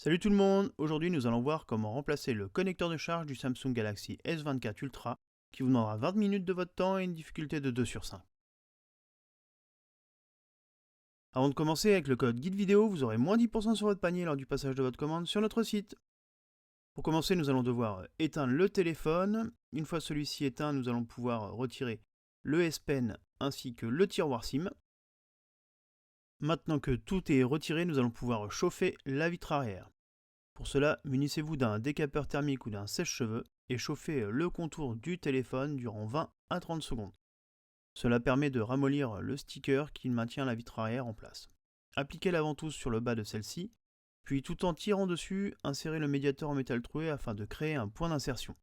Salut tout le monde, aujourd'hui nous allons voir comment remplacer le connecteur de charge du Samsung Galaxy S24 Ultra qui vous demandera 20 minutes de votre temps et une difficulté de 2 sur 5. Avant de commencer, avec le code guide vidéo, vous aurez moins 10% sur votre panier lors du passage de votre commande sur notre site. Pour commencer, nous allons devoir éteindre le téléphone. Une fois celui-ci éteint, nous allons pouvoir retirer le S Pen ainsi que le tiroir SIM. Maintenant que tout est retiré, nous allons pouvoir chauffer la vitre arrière. Pour cela, munissez-vous d'un décapeur thermique ou d'un sèche-cheveux et chauffez le contour du téléphone durant 20 à 30 secondes. Cela permet de ramollir le sticker qui maintient la vitre arrière en place. Appliquez la ventouse sur le bas de celle-ci, puis tout en tirant dessus, insérez le médiateur en métal troué afin de créer un point d'insertion.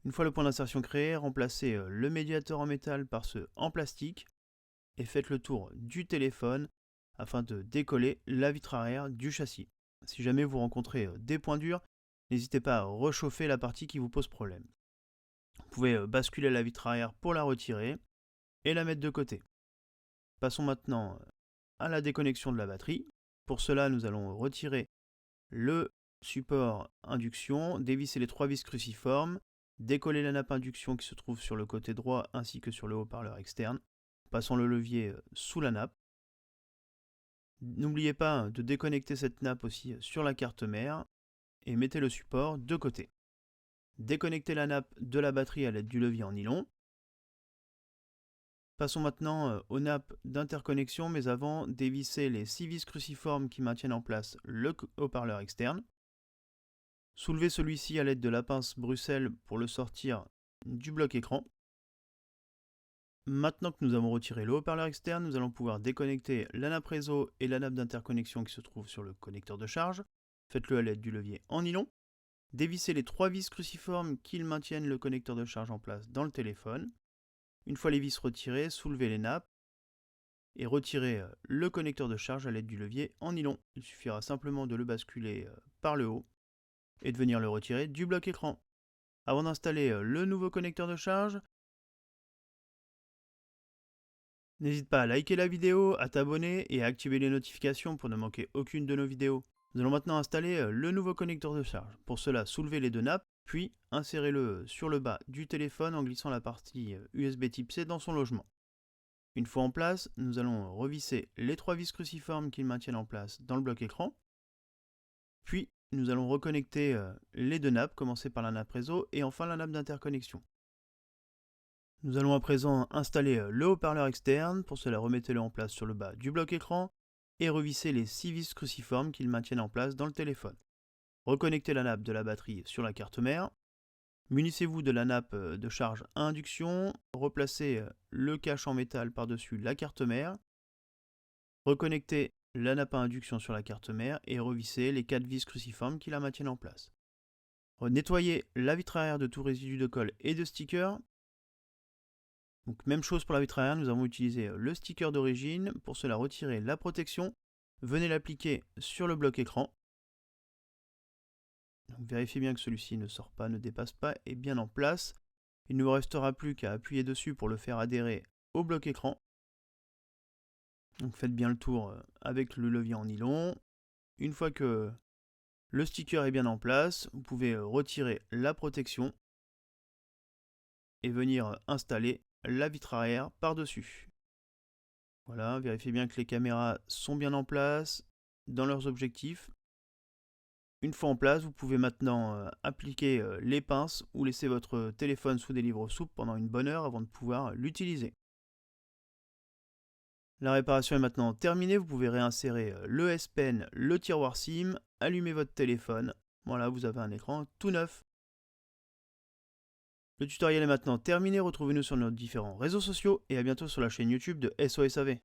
Une fois le point d'insertion créé, remplacez le médiateur en métal par ceux en plastique et faites le tour du téléphone afin de décoller la vitre arrière du châssis. Si jamais vous rencontrez des points durs, n'hésitez pas à rechauffer la partie qui vous pose problème. Vous pouvez basculer la vitre arrière pour la retirer et la mettre de côté. Passons maintenant à la déconnexion de la batterie. Pour cela, nous allons retirer le support induction, dévisser les 3 vis cruciformes, décoller la nappe induction qui se trouve sur le côté droit ainsi que sur le haut-parleur externe. Passons le levier sous la nappe. N'oubliez pas de déconnecter cette nappe aussi sur la carte mère et mettez le support de côté. Déconnectez la nappe de la batterie à l'aide du levier en nylon. Passons maintenant aux nappes d'interconnexion, mais avant, dévissez les 6 vis cruciformes qui maintiennent en place le haut-parleur externe. Soulevez celui-ci à l'aide de la pince Bruxelles pour le sortir du bloc écran. Maintenant que nous avons retiré le haut-parleur externe, nous allons pouvoir déconnecter la nappe réseau et la nappe d'interconnexion qui se trouve sur le connecteur de charge. Faites-le à l'aide du levier en nylon. Dévissez les 3 vis cruciformes qui maintiennent le connecteur de charge en place dans le téléphone. Une fois les vis retirées, soulevez les nappes et retirez le connecteur de charge à l'aide du levier en nylon. Il suffira simplement de le basculer par le haut et de venir le retirer du bloc écran. Avant d'installer le nouveau connecteur de charge, n'hésite pas à liker la vidéo, à t'abonner et à activer les notifications pour ne manquer aucune de nos vidéos. Nous allons maintenant installer le nouveau connecteur de charge. Pour cela, soulevez les 2 nappes, puis insérez-le sur le bas du téléphone en glissant la partie USB Type C dans son logement. Une fois en place, nous allons revisser les 3 vis cruciformes qui le maintiennent en place dans le bloc écran. Puis, nous allons reconnecter les 2 nappes, commencer par la nappe réseau et enfin la nappe d'interconnexion. Nous allons à présent installer le haut-parleur externe. Pour cela, remettez-le en place sur le bas du bloc écran et revissez les 6 vis cruciformes qui le maintiennent en place dans le téléphone. Reconnectez la nappe de la batterie sur la carte mère. Munissez-vous de la nappe de charge à induction. Replacez le cache en métal par-dessus la carte mère. Reconnectez la nappe à induction sur la carte mère et revissez les 4 vis cruciformes qui la maintiennent en place. Nettoyez la vitre arrière de tout résidu de colle et de sticker. Donc même chose pour la vitre arrière, nous avons utilisé le sticker d'origine. Pour cela, retirez la protection. Venez l'appliquer sur le bloc écran. Donc, vérifiez bien que celui-ci ne sort pas, ne dépasse pas, est bien en place. Il ne vous restera plus qu'à appuyer dessus pour le faire adhérer au bloc écran. Donc faites bien le tour avec le levier en nylon. Une fois que le sticker est bien en place, vous pouvez retirer la protection et venir installer la vitre arrière par-dessus. Voilà, vérifiez bien que les caméras sont bien en place dans leurs objectifs. Une fois en place, vous pouvez maintenant appliquer les pinces ou laisser votre téléphone sous des livres souples pendant une bonne heure avant de pouvoir l'utiliser. La réparation est maintenant terminée, vous pouvez réinsérer le S Pen, le tiroir SIM, allumer votre téléphone. Voilà, vous avez un écran tout neuf. Le tutoriel est maintenant terminé, retrouvez-nous sur nos différents réseaux sociaux et à bientôt sur la chaîne YouTube de SOS AV.